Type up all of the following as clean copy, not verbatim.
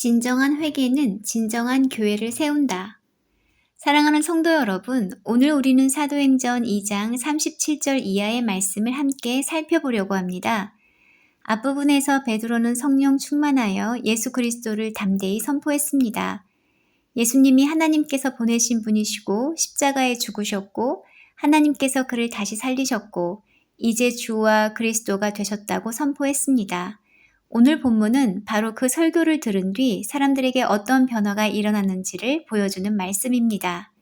진정한 회개는 진정한 교회를 세운다. 사랑하는 성도 여러분, 오늘 우리는 사도행전 2장 37절 이하의 말씀을 함께 살펴보려고 합니다. 앞부분에서 베드로는 성령 충만하여 예수 그리스도를 담대히 선포했습니다. 예수님이 하나님께서 보내신 분이시고 십자가에 죽으셨고 하나님께서 그를 다시 살리셨고 이제 주와 그리스도가 되셨다고 선포했습니다. 오늘 본문은 바로 그 설교를 들은 뒤 사람들에게 어떤 변화가 일어났는지를 보여주는 말씀입니다.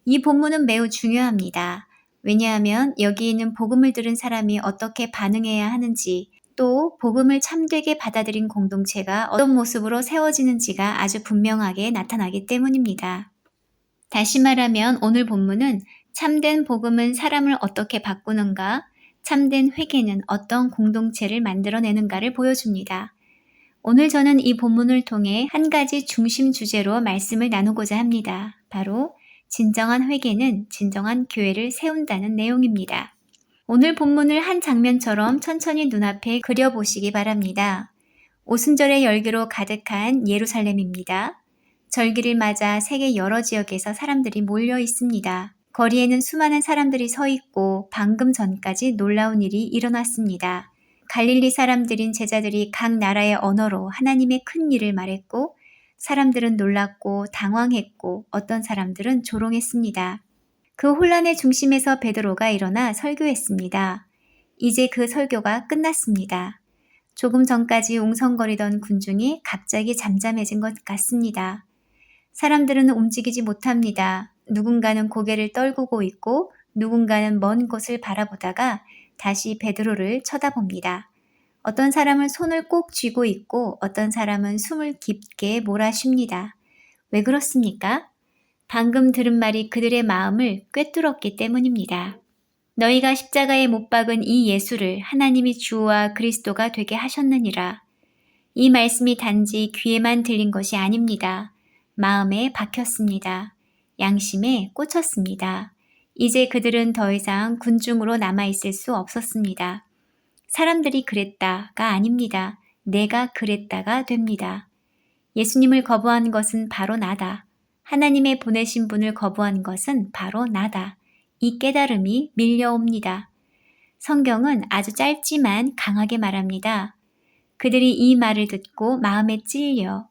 이 본문은 매우 중요합니다. 왜냐하면 여기 있는 복음을 들은 사람이 어떻게 반응해야 하는지, 또 복음을 참되게 받아들인 공동체가 어떤 모습으로 세워지는지가 아주 분명하게 나타나기 때문입니다. 다시 말하면 오늘 본문은 참된 복음은 사람을 어떻게 바꾸는가, 참된 회개는 어떤 공동체를 만들어내는가를 보여줍니다. 오늘 저는 이 본문을 통해 한 가지 중심 주제로 말씀을 나누고자 합니다. 바로 진정한 회개는 진정한 교회를 세운다는 내용입니다. 오늘 본문을 한 장면처럼 천천히 눈앞에 그려보시기 바랍니다. 오순절의 열기로 가득한 예루살렘입니다. 절기를 맞아 세계 여러 지역에서 사람들이 몰려 있습니다. 거리에는 수많은 사람들이 서 있고 방금 전까지 놀라운 일이 일어났습니다. 갈릴리 사람들인 제자들이 각 나라의 언어로 하나님의 큰 일을 말했고 사람들은 놀랐고 당황했고 어떤 사람들은 조롱했습니다. 그 혼란의 중심에서 베드로가 일어나 설교했습니다. 이제 그 설교가 끝났습니다. 조금 전까지 웅성거리던 군중이 갑자기 잠잠해진 것 같습니다. 사람들은 움직이지 못합니다. 누군가는 고개를 떨구고 있고 누군가는 먼 곳을 바라보다가 다시 베드로를 쳐다봅니다. 어떤 사람은 손을 꼭 쥐고 있고 어떤 사람은 숨을 깊게 몰아쉽니다. 왜 그렇습니까? 방금 들은 말이 그들의 마음을 꿰뚫었기 때문입니다. 너희가 십자가에 못 박은 이 예수를 하나님이 주와 그리스도가 되게 하셨느니라. 이 말씀이 단지 귀에만 들린 것이 아닙니다. 마음에 박혔습니다. 양심에 꽂혔습니다. 이제 그들은 더 이상 군중으로 남아있을 수 없었습니다. 사람들이 그랬다가 아닙니다. 내가 그랬다가 됩니다. 예수님을 거부한 것은 바로 나다. 하나님의 보내신 분을 거부한 것은 바로 나다. 이 깨달음이 밀려옵니다. 성경은 아주 짧지만 강하게 말합니다. 그들이 이 말을 듣고 마음에 찔려.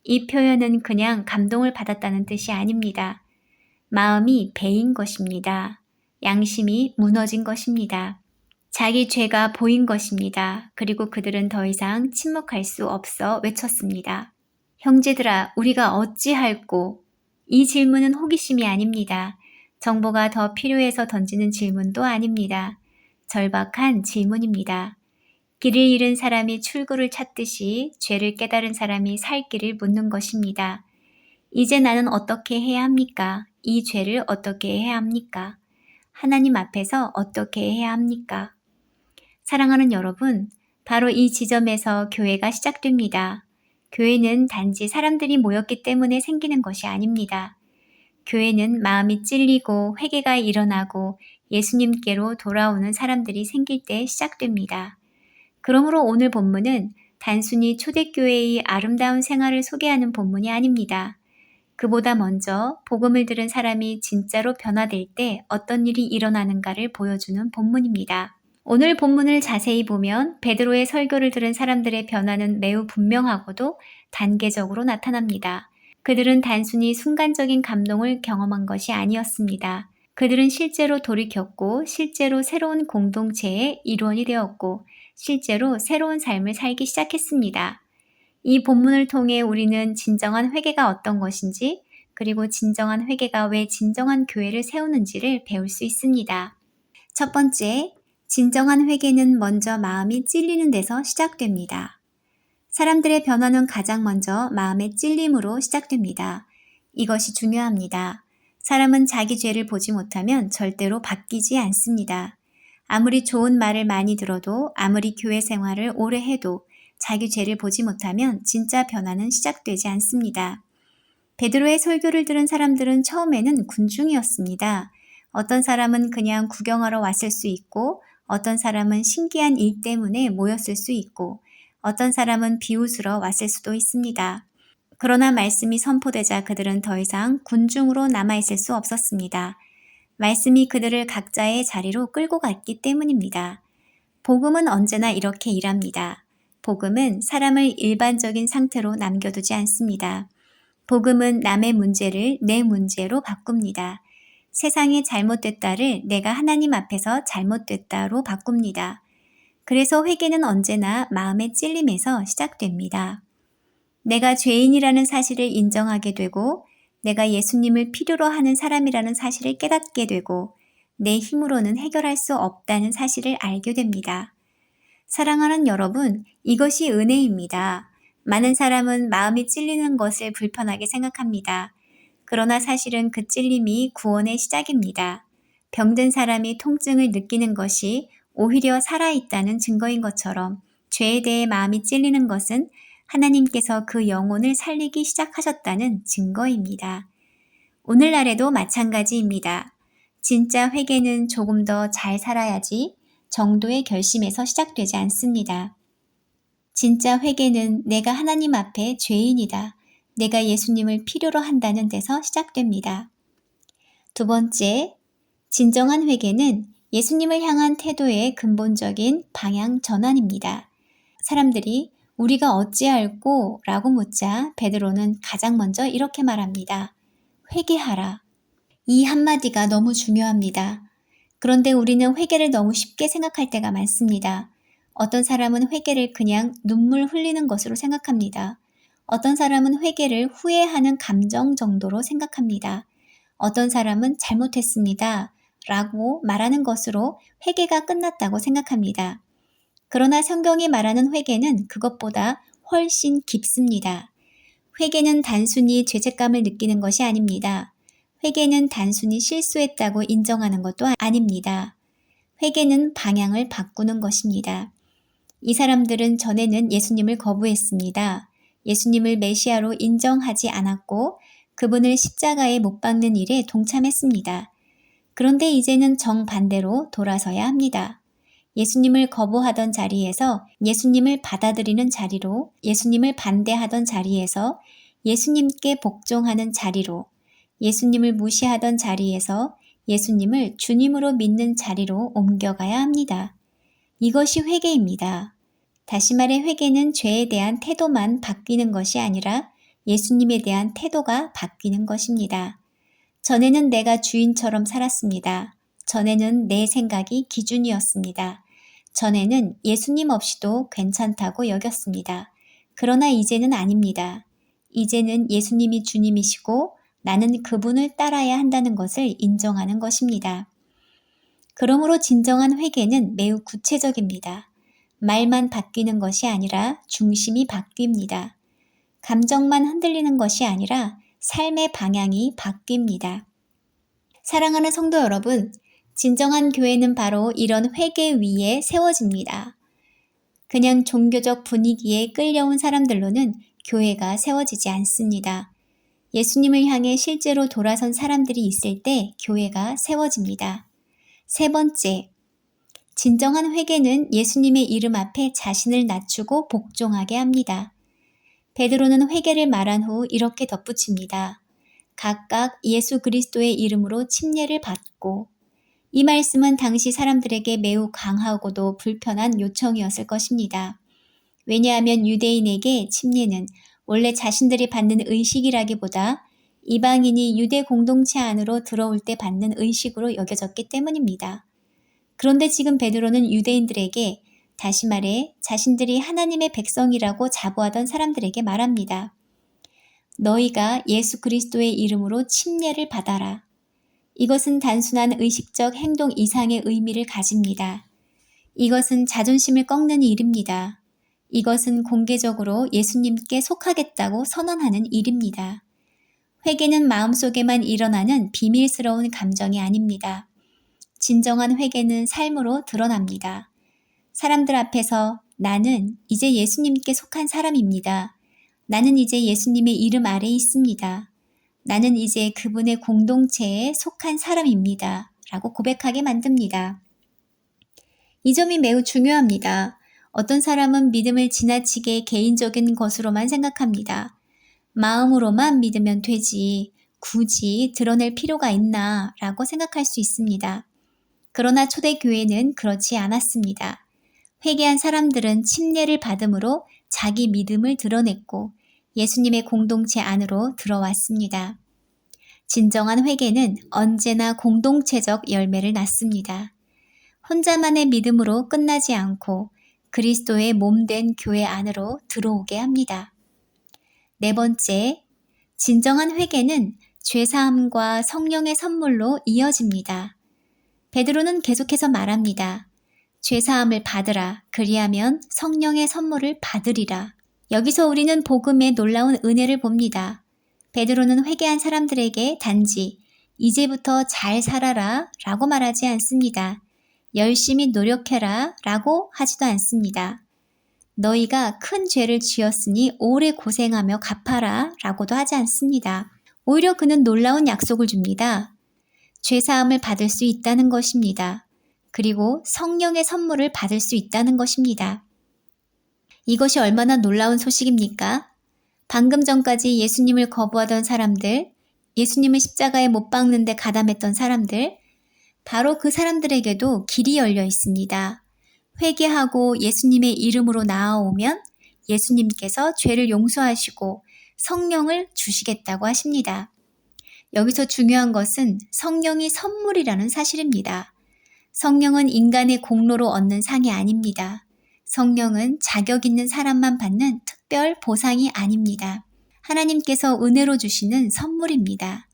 이 표현은 그냥 감동을 받았다는 뜻이 아닙니다. 마음이 베인 것입니다. 양심이 무너진 것입니다. 자기 죄가 보인 것입니다. 그리고 그들은 더 이상 침묵할 수 없어 외쳤습니다. 형제들아, 우리가 어찌할꼬? 이 질문은 호기심이 아닙니다. 정보가 더 필요해서 던지는 질문도 아닙니다. 절박한 질문입니다. 길을 잃은 사람이 출구를 찾듯이 죄를 깨달은 사람이 살 길을 묻는 것입니다. 이제 나는 어떻게 해야 합니까? 이 죄를 어떻게 해야 합니까? 하나님 앞에서 어떻게 해야 합니까? 사랑하는 여러분, 바로 이 지점에서 교회가 시작됩니다. 교회는 단지 사람들이 모였기 때문에 생기는 것이 아닙니다. 교회는 마음이 찔리고 회개가 일어나고 예수님께로 돌아오는 사람들이 생길 때 시작됩니다. 그러므로 오늘 본문은 단순히 초대교회의 아름다운 생활을 소개하는 본문이 아닙니다. 그보다 먼저 복음을 들은 사람이 진짜로 변화될 때 어떤 일이 일어나는가를 보여주는 본문입니다. 오늘 본문을 자세히 보면 베드로의 설교를 들은 사람들의 변화는 매우 분명하고도 단계적으로 나타납니다. 그들은 단순히 순간적인 감동을 경험한 것이 아니었습니다. 그들은 실제로 돌이켰고 실제로 새로운 공동체의 일원이 되었고 실제로 새로운 삶을 살기 시작했습니다. 이 본문을 통해 우리는 진정한 회개가 어떤 것인지 그리고 진정한 회개가 왜 진정한 교회를 세우는지를 배울 수 있습니다. 첫 번째, 진정한 회개는 먼저 마음이 찔리는 데서 시작됩니다. 사람들의 변화는 가장 먼저 마음의 찔림으로 시작됩니다. 이것이 중요합니다. 사람은 자기 죄를 보지 못하면 절대로 바뀌지 않습니다. 아무리 좋은 말을 많이 들어도 아무리 교회 생활을 오래 해도 자기 죄를 보지 못하면 진짜 변화는 시작되지 않습니다. 베드로의 설교를 들은 사람들은 처음에는 군중이었습니다. 어떤 사람은 그냥 구경하러 왔을 수 있고 어떤 사람은 신기한 일 때문에 모였을 수 있고 어떤 사람은 비웃으러 왔을 수도 있습니다. 그러나 말씀이 선포되자 그들은 더 이상 군중으로 남아있을 수 없었습니다. 말씀이 그들을 각자의 자리로 끌고 갔기 때문입니다. 복음은 언제나 이렇게 일합니다. 복음은 사람을 일반적인 상태로 남겨두지 않습니다. 복음은 남의 문제를 내 문제로 바꿉니다. 세상이 잘못됐다를 내가 하나님 앞에서 잘못됐다로 바꿉니다. 그래서 회개는 언제나 마음의 찔림에서 시작됩니다. 내가 죄인이라는 사실을 인정하게 되고 내가 예수님을 필요로 하는 사람이라는 사실을 깨닫게 되고 내 힘으로는 해결할 수 없다는 사실을 알게 됩니다. 사랑하는 여러분, 이것이 은혜입니다. 많은 사람은 마음이 찔리는 것을 불편하게 생각합니다. 그러나 사실은 그 찔림이 구원의 시작입니다. 병든 사람이 통증을 느끼는 것이 오히려 살아있다는 증거인 것처럼 죄에 대해 마음이 찔리는 것은 하나님께서 그 영혼을 살리기 시작하셨다는 증거입니다. 오늘날에도 마찬가지입니다. 진짜 회개는 조금 더 잘 살아야지 정도의 결심에서 시작되지 않습니다. 진짜 회개는 내가 하나님 앞에 죄인이다. 내가 예수님을 필요로 한다는 데서 시작됩니다. 두 번째, 진정한 회개는 예수님을 향한 태도의 근본적인 방향 전환입니다. 사람들이 우리가 어찌할꼬? 라고 묻자 베드로는 가장 먼저 이렇게 말합니다. 회개하라. 이 한마디가 너무 중요합니다. 그런데 우리는 회개를 너무 쉽게 생각할 때가 많습니다. 어떤 사람은 회개를 그냥 눈물 흘리는 것으로 생각합니다. 어떤 사람은 회개를 후회하는 감정 정도로 생각합니다. 어떤 사람은 잘못했습니다. 라고 말하는 것으로 회개가 끝났다고 생각합니다. 그러나 성경이 말하는 회개는 그것보다 훨씬 깊습니다. 회개는 단순히 죄책감을 느끼는 것이 아닙니다. 회개는 단순히 실수했다고 인정하는 것도 아닙니다. 회개는 방향을 바꾸는 것입니다. 이 사람들은 전에는 예수님을 거부했습니다. 예수님을 메시아로 인정하지 않았고 그분을 십자가에 못 박는 일에 동참했습니다. 그런데 이제는 정반대로 돌아서야 합니다. 예수님을 거부하던 자리에서 예수님을 받아들이는 자리로, 예수님을 반대하던 자리에서 예수님께 복종하는 자리로, 예수님을 무시하던 자리에서 예수님을 주님으로 믿는 자리로 옮겨가야 합니다. 이것이 회개입니다. 다시 말해 회개는 죄에 대한 태도만 바뀌는 것이 아니라 예수님에 대한 태도가 바뀌는 것입니다. 전에는 내가 주인처럼 살았습니다. 전에는 내 생각이 기준이었습니다. 전에는 예수님 없이도 괜찮다고 여겼습니다. 그러나 이제는 아닙니다. 이제는 예수님이 주님이시고 나는 그분을 따라야 한다는 것을 인정하는 것입니다. 그러므로 진정한 회개는 매우 구체적입니다. 말만 바뀌는 것이 아니라 중심이 바뀝니다. 감정만 흔들리는 것이 아니라 삶의 방향이 바뀝니다. 사랑하는 성도 여러분, 진정한 교회는 바로 이런 회개 위에 세워집니다. 그냥 종교적 분위기에 끌려온 사람들로는 교회가 세워지지 않습니다. 예수님을 향해 실제로 돌아선 사람들이 있을 때 교회가 세워집니다. 세 번째, 진정한 회개는 예수님의 이름 앞에 자신을 낮추고 복종하게 합니다. 베드로는 회개를 말한 후 이렇게 덧붙입니다. 각각 예수 그리스도의 이름으로 침례를 받고, 이 말씀은 당시 사람들에게 매우 강하고도 불편한 요청이었을 것입니다. 왜냐하면 유대인에게 침례는 원래 자신들이 받는 의식이라기보다 이방인이 유대 공동체 안으로 들어올 때 받는 의식으로 여겨졌기 때문입니다. 그런데 지금 베드로는 유대인들에게, 다시 말해 자신들이 하나님의 백성이라고 자부하던 사람들에게 말합니다. 너희가 예수 그리스도의 이름으로 침례를 받아라. 이것은 단순한 의식적 행동 이상의 의미를 가집니다. 이것은 자존심을 꺾는 일입니다. 이것은 공개적으로 예수님께 속하겠다고 선언하는 일입니다. 회개는 마음속에만 일어나는 비밀스러운 감정이 아닙니다. 진정한 회개는 삶으로 드러납니다. 사람들 앞에서 나는 이제 예수님께 속한 사람입니다. 나는 이제 예수님의 이름 아래 있습니다. 나는 이제 그분의 공동체에 속한 사람입니다. 라고 고백하게 만듭니다. 이 점이 매우 중요합니다. 어떤 사람은 믿음을 지나치게 개인적인 것으로만 생각합니다. 마음으로만 믿으면 되지, 굳이 드러낼 필요가 있나 라고 생각할 수 있습니다. 그러나 초대교회는 그렇지 않았습니다. 회개한 사람들은 침례를 받음으로 자기 믿음을 드러냈고 예수님의 공동체 안으로 들어왔습니다. 진정한 회개는 언제나 공동체적 열매를 낳습니다. 혼자만의 믿음으로 끝나지 않고 그리스도의 몸된 교회 안으로 들어오게 합니다. 네 번째, 진정한 회개는 죄사함과 성령의 선물로 이어집니다. 베드로는 계속해서 말합니다. 죄사함을 받으라. 그리하면 성령의 선물을 받으리라. 여기서 우리는 복음의 놀라운 은혜를 봅니다. 베드로는 회개한 사람들에게 단지 이제부터 잘 살아라 라고 말하지 않습니다. 열심히 노력해라 라고 하지도 않습니다. 너희가 큰 죄를 지었으니 오래 고생하며 갚아라 라고도 하지 않습니다. 오히려 그는 놀라운 약속을 줍니다. 죄사함을 받을 수 있다는 것입니다. 그리고 성령의 선물을 받을 수 있다는 것입니다. 이것이 얼마나 놀라운 소식입니까? 방금 전까지 예수님을 거부하던 사람들, 예수님을 십자가에 못 박는데 가담했던 사람들, 바로 그 사람들에게도 길이 열려 있습니다. 회개하고 예수님의 이름으로 나아오면 예수님께서 죄를 용서하시고 성령을 주시겠다고 하십니다. 여기서 중요한 것은 성령이 선물이라는 사실입니다. 성령은 인간의 공로로 얻는 상이 아닙니다. 성령은 자격 있는 사람만 받는 특별 보상이 아닙니다. 하나님께서 은혜로 주시는 선물입니다.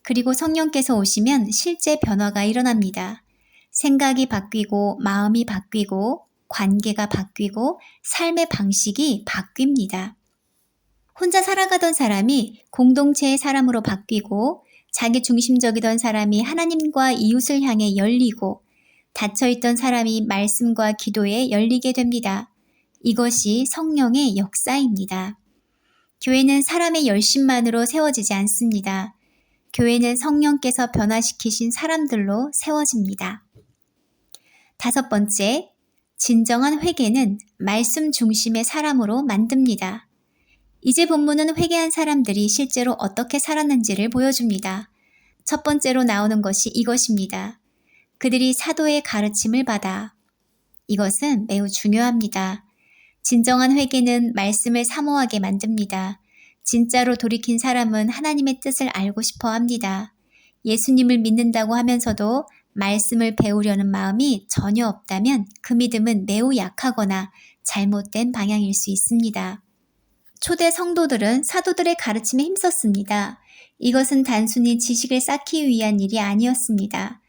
그리고 성령께서 오시면 실제 변화가 일어납니다. 생각이 바뀌고 마음이 바뀌고 관계가 바뀌고 삶의 방식이 바뀝니다. 혼자 살아가던 사람이 공동체의 사람으로 바뀌고 자기 중심적이던 사람이 하나님과 이웃을 향해 열리고 닫혀있던 사람이 말씀과 기도에 열리게 됩니다. 이것이 성령의 역사입니다. 교회는 사람의 열심만으로 세워지지 않습니다. 교회는 성령께서 변화시키신 사람들로 세워집니다. 다섯 번째, 진정한 회개는 말씀 중심의 사람으로 만듭니다. 이제 본문은 회개한 사람들이 실제로 어떻게 살았는지를 보여줍니다. 첫 번째로 나오는 것이 이것입니다. 그들이 사도의 가르침을 받아. 이것은 매우 중요합니다. 진정한 회개는 말씀을 사모하게 만듭니다. 진짜로 돌이킨 사람은 하나님의 뜻을 알고 싶어 합니다. 예수님을 믿는다고 하면서도 말씀을 배우려는 마음이 전혀 없다면 그 믿음은 매우 약하거나 잘못된 방향일 수 있습니다. 초대 성도들은 사도들의 가르침에 힘썼습니다. 이것은 단순히 지식을 쌓기 위한 일이 아니었습니다.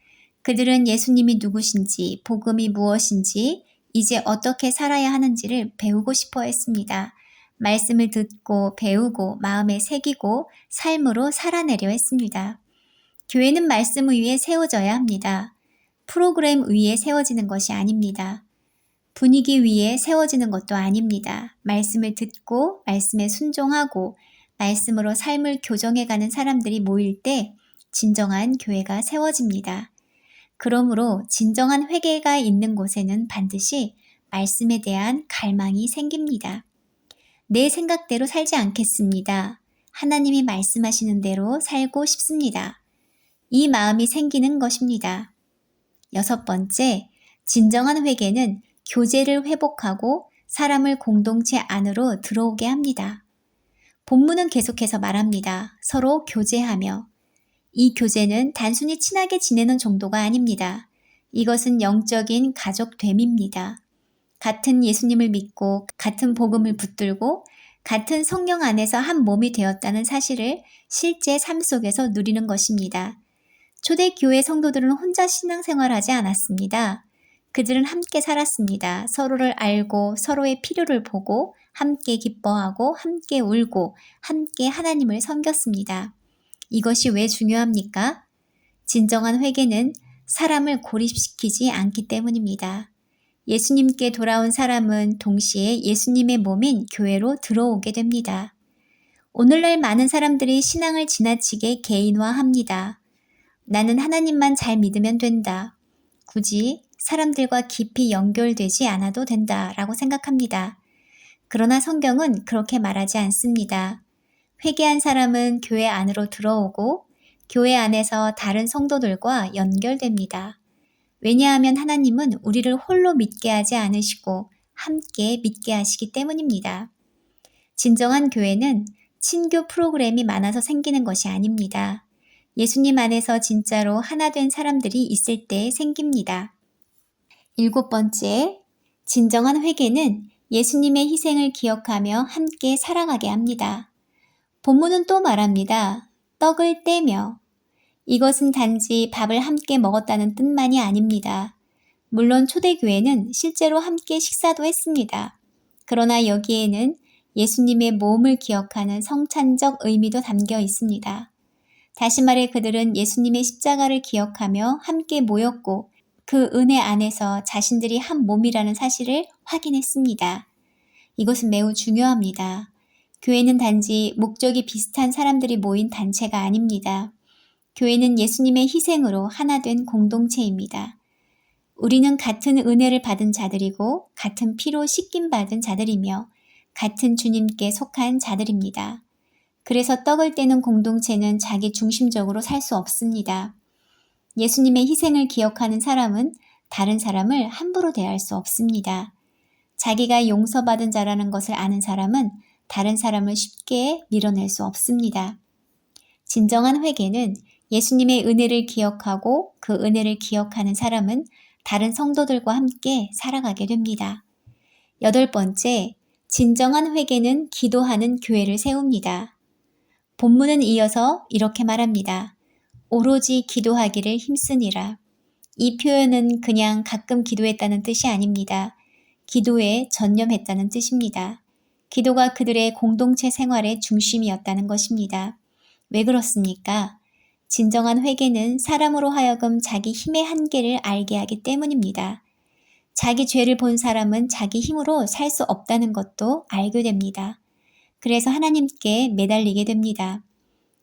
그들은 예수님이 누구신지, 복음이 무엇인지, 이제 어떻게 살아야 하는지를 배우고 싶어 했습니다. 말씀을 듣고 배우고 마음에 새기고 삶으로 살아내려 했습니다. 교회는 말씀 위에 세워져야 합니다. 프로그램 위에 세워지는 것이 아닙니다. 분위기 위에 세워지는 것도 아닙니다. 말씀을 듣고 말씀에 순종하고 말씀으로 삶을 교정해가는 사람들이 모일 때 진정한 교회가 세워집니다. 그러므로 진정한 회개가 있는 곳에는 반드시 말씀에 대한 갈망이 생깁니다. 내 생각대로 살지 않겠습니다. 하나님이 말씀하시는 대로 살고 싶습니다. 이 마음이 생기는 것입니다. 여섯 번째, 진정한 회개는 교제를 회복하고 사람을 공동체 안으로 들어오게 합니다. 본문은 계속해서 말합니다. 서로 교제하며. 이 교제는 단순히 친하게 지내는 정도가 아닙니다. 이것은 영적인 가족됨입니다. 같은 예수님을 믿고 같은 복음을 붙들고 같은 성령 안에서 한 몸이 되었다는 사실을 실제 삶 속에서 누리는 것입니다. 초대교회 성도들은 혼자 신앙생활하지 않았습니다. 그들은 함께 살았습니다. 서로를 알고 서로의 필요를 보고 함께 기뻐하고 함께 울고 함께 하나님을 섬겼습니다. 이것이 왜 중요합니까? 진정한 회개는 사람을 고립시키지 않기 때문입니다. 예수님께 돌아온 사람은 동시에 예수님의 몸인 교회로 들어오게 됩니다. 오늘날 많은 사람들이 신앙을 지나치게 개인화합니다. 나는 하나님만 잘 믿으면 된다. 굳이 사람들과 깊이 연결되지 않아도 된다라고 생각합니다. 그러나 성경은 그렇게 말하지 않습니다. 회개한 사람은 교회 안으로 들어오고 교회 안에서 다른 성도들과 연결됩니다. 왜냐하면 하나님은 우리를 홀로 믿게 하지 않으시고 함께 믿게 하시기 때문입니다. 진정한 교회는 친교 프로그램이 많아서 생기는 것이 아닙니다. 예수님 안에서 진짜로 하나 된 사람들이 있을 때 생깁니다. 7번째, 진정한 회개는 예수님의 희생을 기억하며 함께 살아가게 합니다. 본문은 또 말합니다. 떡을 떼며. 이것은 단지 밥을 함께 먹었다는 뜻만이 아닙니다. 물론 초대교회는 실제로 함께 식사도 했습니다. 그러나 여기에는 예수님의 몸을 기억하는 성찬적 의미도 담겨 있습니다. 다시 말해 그들은 예수님의 십자가를 기억하며 함께 모였고 그 은혜 안에서 자신들이 한 몸이라는 사실을 확인했습니다. 이것은 매우 중요합니다. 교회는 단지 목적이 비슷한 사람들이 모인 단체가 아닙니다. 교회는 예수님의 희생으로 하나 된 공동체입니다. 우리는 같은 은혜를 받은 자들이고 같은 피로 씻김 받은 자들이며 같은 주님께 속한 자들입니다. 그래서 떡을 떼는 공동체는 자기 중심적으로 살 수 없습니다. 예수님의 희생을 기억하는 사람은 다른 사람을 함부로 대할 수 없습니다. 자기가 용서받은 자라는 것을 아는 사람은 다른 사람을 쉽게 밀어낼 수 없습니다. 진정한 회개는 예수님의 은혜를 기억하고 그 은혜를 기억하는 사람은 다른 성도들과 함께 살아가게 됩니다. 8번째, 진정한 회개는 기도하는 교회를 세웁니다. 본문은 이어서 이렇게 말합니다. 오로지 기도하기를 힘쓰니라. 이 표현은 그냥 가끔 기도했다는 뜻이 아닙니다. 기도에 전념했다는 뜻입니다. 기도가 그들의 공동체 생활의 중심이었다는 것입니다. 왜 그렇습니까? 진정한 회개는 사람으로 하여금 자기 힘의 한계를 알게 하기 때문입니다. 자기 죄를 본 사람은 자기 힘으로 살 수 없다는 것도 알게 됩니다. 그래서 하나님께 매달리게 됩니다.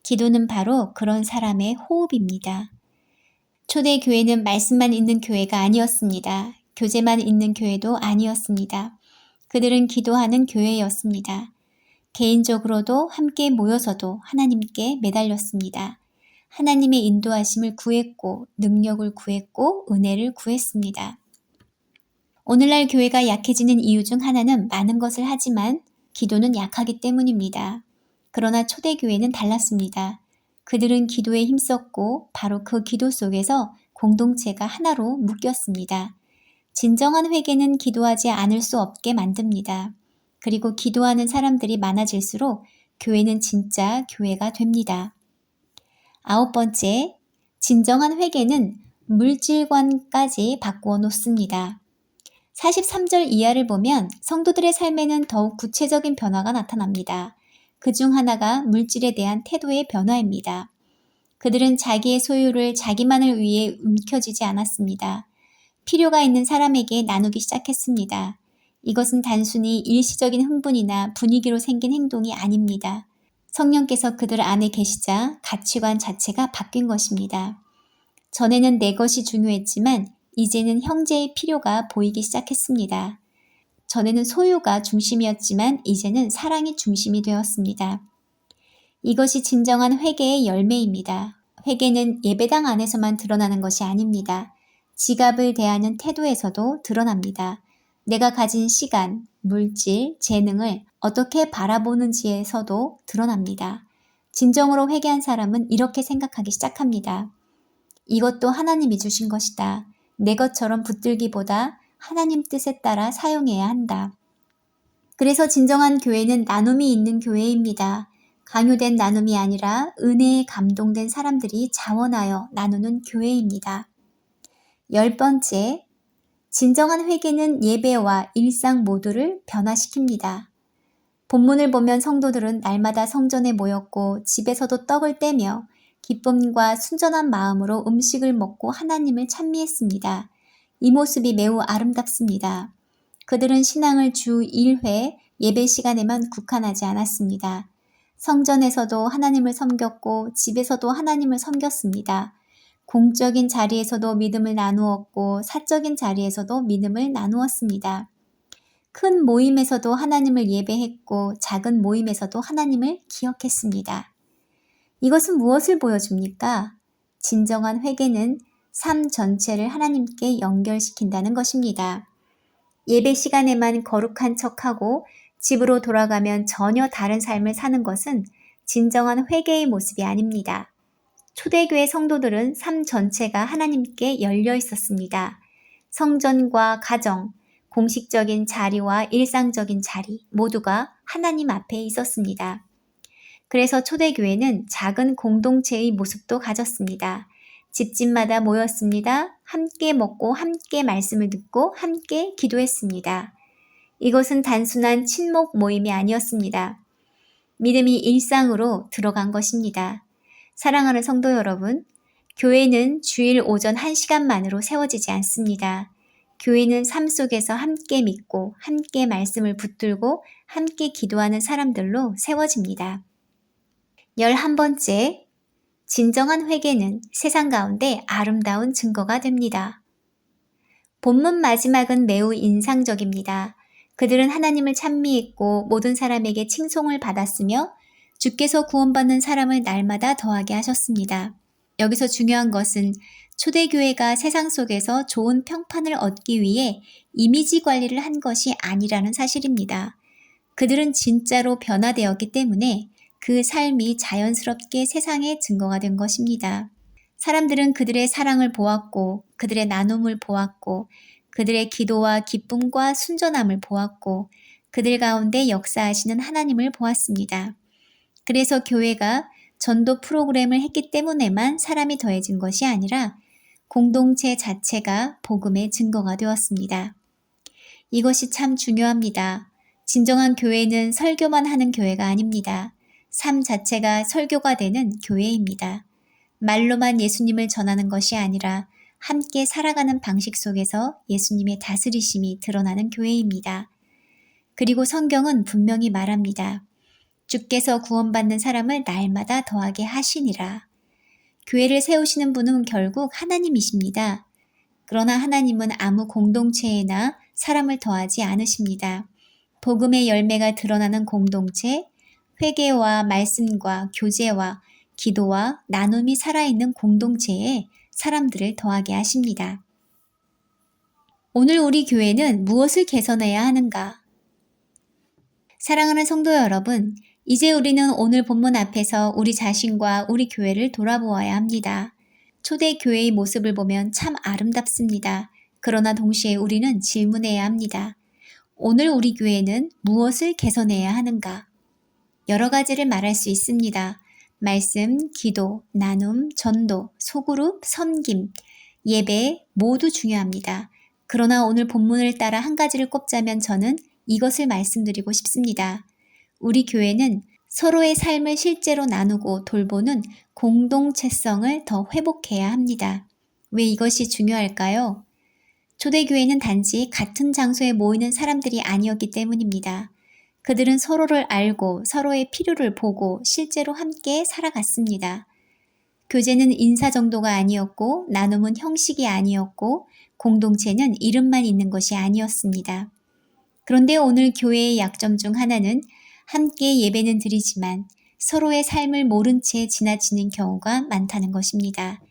기도는 바로 그런 사람의 호흡입니다. 초대교회는 말씀만 있는 교회가 아니었습니다. 교제만 있는 교회도 아니었습니다. 그들은 기도하는 교회였습니다. 개인적으로도 함께 모여서도 하나님께 매달렸습니다. 하나님의 인도하심을 구했고 능력을 구했고 은혜를 구했습니다. 오늘날 교회가 약해지는 이유 중 하나는 많은 것을 하지만 기도는 약하기 때문입니다. 그러나 초대교회는 달랐습니다. 그들은 기도에 힘썼고 바로 그 기도 속에서 공동체가 하나로 묶였습니다. 진정한 회개는 기도하지 않을 수 없게 만듭니다. 그리고 기도하는 사람들이 많아질수록 교회는 진짜 교회가 됩니다. 9번째, 진정한 회개는 물질관까지 바꾸어 놓습니다. 43절 이하를 보면 성도들의 삶에는 더욱 구체적인 변화가 나타납니다. 그중 하나가 물질에 대한 태도의 변화입니다. 그들은 자기의 소유를 자기만을 위해 움켜쥐지 않았습니다. 필요가 있는 사람에게 나누기 시작했습니다. 이것은 단순히 일시적인 흥분이나 분위기로 생긴 행동이 아닙니다. 성령께서 그들 안에 계시자 가치관 자체가 바뀐 것입니다. 전에는 내 것이 중요했지만 이제는 형제의 필요가 보이기 시작했습니다. 전에는 소유가 중심이었지만 이제는 사랑이 중심이 되었습니다. 이것이 진정한 회개의 열매입니다. 회개는 예배당 안에서만 드러나는 것이 아닙니다. 지갑을 대하는 태도에서도 드러납니다. 내가 가진 시간, 물질, 재능을 어떻게 바라보는지에서도 드러납니다. 진정으로 회개한 사람은 이렇게 생각하기 시작합니다. 이것도 하나님이 주신 것이다. 내 것처럼 붙들기보다 하나님 뜻에 따라 사용해야 한다. 그래서 진정한 교회는 나눔이 있는 교회입니다. 강요된 나눔이 아니라 은혜에 감동된 사람들이 자원하여 나누는 교회입니다. 10번째, 진정한 회개는 예배와 일상 모두를 변화시킵니다. 본문을 보면 성도들은 날마다 성전에 모였고 집에서도 떡을 떼며 기쁨과 순전한 마음으로 음식을 먹고 하나님을 찬미했습니다. 이 모습이 매우 아름답습니다. 그들은 신앙을 주 1회 예배 시간에만 국한하지 않았습니다. 성전에서도 하나님을 섬겼고 집에서도 하나님을 섬겼습니다. 공적인 자리에서도 믿음을 나누었고 사적인 자리에서도 믿음을 나누었습니다. 큰 모임에서도 하나님을 예배했고 작은 모임에서도 하나님을 기억했습니다. 이것은 무엇을 보여줍니까? 진정한 회개는 삶 전체를 하나님께 연결시킨다는 것입니다. 예배 시간에만 거룩한 척하고 집으로 돌아가면 전혀 다른 삶을 사는 것은 진정한 회개의 모습이 아닙니다. 초대교회 성도들은 삶 전체가 하나님께 열려 있었습니다. 성전과 가정, 공식적인 자리와 일상적인 자리 모두가 하나님 앞에 있었습니다. 그래서 초대교회는 작은 공동체의 모습도 가졌습니다. 집집마다 모였습니다. 함께 먹고 함께 말씀을 듣고 함께 기도했습니다. 이것은 단순한 친목 모임이 아니었습니다. 믿음이 일상으로 들어간 것입니다. 사랑하는 성도 여러분, 교회는 주일 오전 1시간만으로 세워지지 않습니다. 교회는 삶 속에서 함께 믿고 함께 말씀을 붙들고 함께 기도하는 사람들로 세워집니다. 11번째, 진정한 회개는 세상 가운데 아름다운 증거가 됩니다. 본문 마지막은 매우 인상적입니다. 그들은 하나님을 찬미했고 모든 사람에게 칭송을 받았으며 주께서 구원받는 사람을 날마다 더하게 하셨습니다. 여기서 중요한 것은 초대교회가 세상 속에서 좋은 평판을 얻기 위해 이미지 관리를 한 것이 아니라는 사실입니다. 그들은 진짜로 변화되었기 때문에 그 삶이 자연스럽게 세상에 증거가 된 것입니다. 사람들은 그들의 사랑을 보았고 그들의 나눔을 보았고 그들의 기도와 기쁨과 순전함을 보았고 그들 가운데 역사하시는 하나님을 보았습니다. 그래서 교회가 전도 프로그램을 했기 때문에만 사람이 더해진 것이 아니라 공동체 자체가 복음의 증거가 되었습니다. 이것이 참 중요합니다. 진정한 교회는 설교만 하는 교회가 아닙니다. 삶 자체가 설교가 되는 교회입니다. 말로만 예수님을 전하는 것이 아니라 함께 살아가는 방식 속에서 예수님의 다스리심이 드러나는 교회입니다. 그리고 성경은 분명히 말합니다. 주께서 구원받는 사람을 날마다 더하게 하시니라. 교회를 세우시는 분은 결국 하나님이십니다. 그러나 하나님은 아무 공동체에나 사람을 더하지 않으십니다. 복음의 열매가 드러나는 공동체, 회개와 말씀과 교제와 기도와 나눔이 살아있는 공동체에 사람들을 더하게 하십니다. 오늘 우리 교회는 무엇을 개선해야 하는가? 사랑하는 성도 여러분, 이제 우리는 오늘 본문 앞에서 우리 자신과 우리 교회를 돌아보아야 합니다. 초대 교회의 모습을 보면 참 아름답습니다. 그러나 동시에 우리는 질문해야 합니다. 오늘 우리 교회는 무엇을 개선해야 하는가? 여러 가지를 말할 수 있습니다. 말씀, 기도, 나눔, 전도, 소그룹, 섬김, 예배 모두 중요합니다. 그러나 오늘 본문을 따라 한 가지를 꼽자면 저는 이것을 말씀드리고 싶습니다. 우리 교회는 서로의 삶을 실제로 나누고 돌보는 공동체성을 더 회복해야 합니다. 왜 이것이 중요할까요? 초대교회는 단지 같은 장소에 모이는 사람들이 아니었기 때문입니다. 그들은 서로를 알고 서로의 필요를 보고 실제로 함께 살아갔습니다. 교제는 인사 정도가 아니었고 나눔은 형식이 아니었고 공동체는 이름만 있는 것이 아니었습니다. 그런데 오늘 교회의 약점 중 하나는 함께 예배는 드리지만 서로의 삶을 모른 채 지나치는 경우가 많다는 것입니다.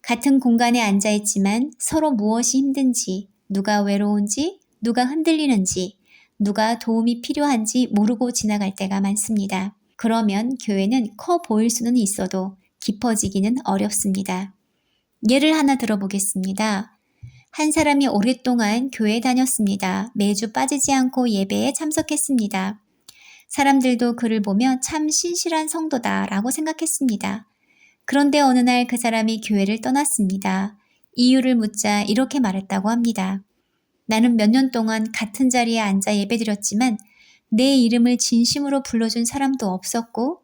같은 공간에 앉아있지만 서로 무엇이 힘든지, 누가 외로운지, 누가 흔들리는지, 누가 도움이 필요한지 모르고 지나갈 때가 많습니다. 그러면 교회는 커 보일 수는 있어도 깊어지기는 어렵습니다. 예를 하나 들어보겠습니다. 한 사람이 오랫동안 교회에 다녔습니다. 매주 빠지지 않고 예배에 참석했습니다. 사람들도 그를 보며 참 신실한 성도다라고 생각했습니다. 그런데 어느 날 그 사람이 교회를 떠났습니다. 이유를 묻자 이렇게 말했다고 합니다. 나는 몇 년 동안 같은 자리에 앉아 예배드렸지만 내 이름을 진심으로 불러준 사람도 없었고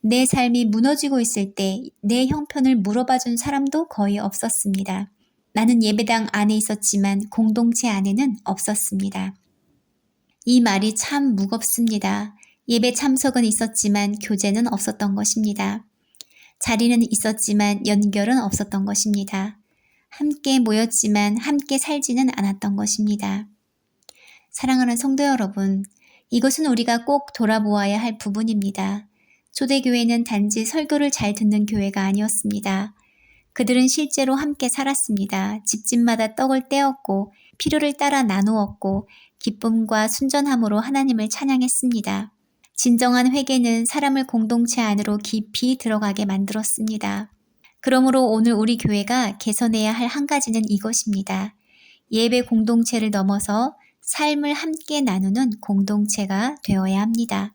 내 삶이 무너지고 있을 때 내 형편을 물어봐준 사람도 거의 없었습니다. 나는 예배당 안에 있었지만 공동체 안에는 없었습니다. 이 말이 참 무겁습니다. 예배 참석은 있었지만 교제는 없었던 것입니다. 자리는 있었지만 연결은 없었던 것입니다. 함께 모였지만 함께 살지는 않았던 것입니다. 사랑하는 성도 여러분, 이것은 우리가 꼭 돌아보아야 할 부분입니다. 초대교회는 단지 설교를 잘 듣는 교회가 아니었습니다. 그들은 실제로 함께 살았습니다. 집집마다 떡을 떼었고 필요를 따라 나누었고 기쁨과 순전함으로 하나님을 찬양했습니다. 진정한 회개는 사람을 공동체 안으로 깊이 들어가게 만들었습니다. 그러므로 오늘 우리 교회가 개선해야 할 한 가지는 이것입니다. 예배 공동체를 넘어서 삶을 함께 나누는 공동체가 되어야 합니다.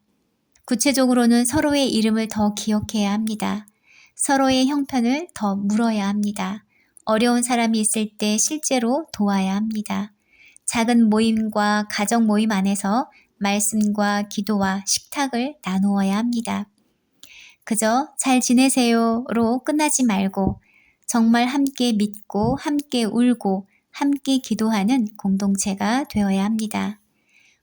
구체적으로는 서로의 이름을 더 기억해야 합니다. 서로의 형편을 더 물어야 합니다. 어려운 사람이 있을 때 실제로 도와야 합니다. 작은 모임과 가정 모임 안에서 말씀과 기도와 식탁을 나누어야 합니다. 그저 잘 지내세요로 끝나지 말고 정말 함께 믿고 함께 울고 함께 기도하는 공동체가 되어야 합니다.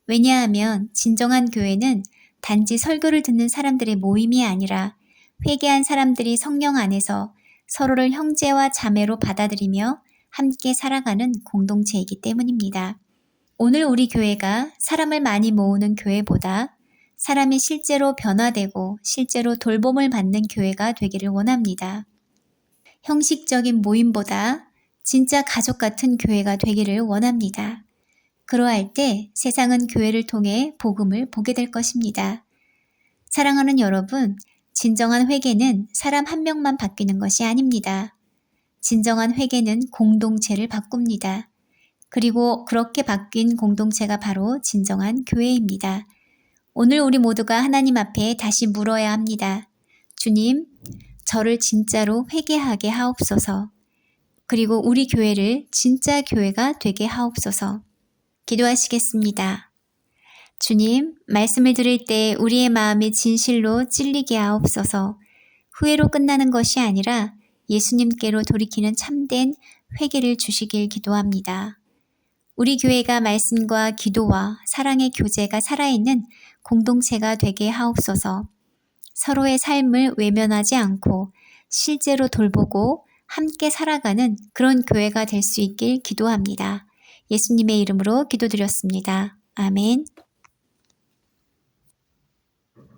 왜냐하면 진정한 교회는 단지 설교를 듣는 사람들의 모임이 아니라 회개한 사람들이 성령 안에서 서로를 형제와 자매로 받아들이며 함께 살아가는 공동체이기 때문입니다. 오늘 우리 교회가 사람을 많이 모으는 교회보다 사람이 실제로 변화되고 실제로 돌봄을 받는 교회가 되기를 원합니다. 형식적인 모임보다 진짜 가족 같은 교회가 되기를 원합니다. 그러할 때 세상은 교회를 통해 복음을 보게 될 것입니다. 사랑하는 여러분, 진정한 회개는 사람 한 명만 바뀌는 것이 아닙니다. 진정한 회개는 공동체를 바꿉니다. 그리고 그렇게 바뀐 공동체가 바로 진정한 교회입니다. 오늘 우리 모두가 하나님 앞에 다시 물어야 합니다. 주님, 저를 진짜로 회개하게 하옵소서. 그리고 우리 교회를 진짜 교회가 되게 하옵소서. 기도하시겠습니다. 주님, 말씀을 들을 때 우리의 마음이 진실로 찔리게 하옵소서. 후회로 끝나는 것이 아니라 예수님께로 돌이키는 참된 회개를 주시길 기도합니다. 우리 교회가 말씀과 기도와 사랑의 교제가 살아있는 공동체가 되게 하옵소서. 서로의 삶을 외면하지 않고 실제로 돌보고 함께 살아가는 그런 교회가 될 수 있길 기도합니다. 예수님의 이름으로 기도드렸습니다. 아멘.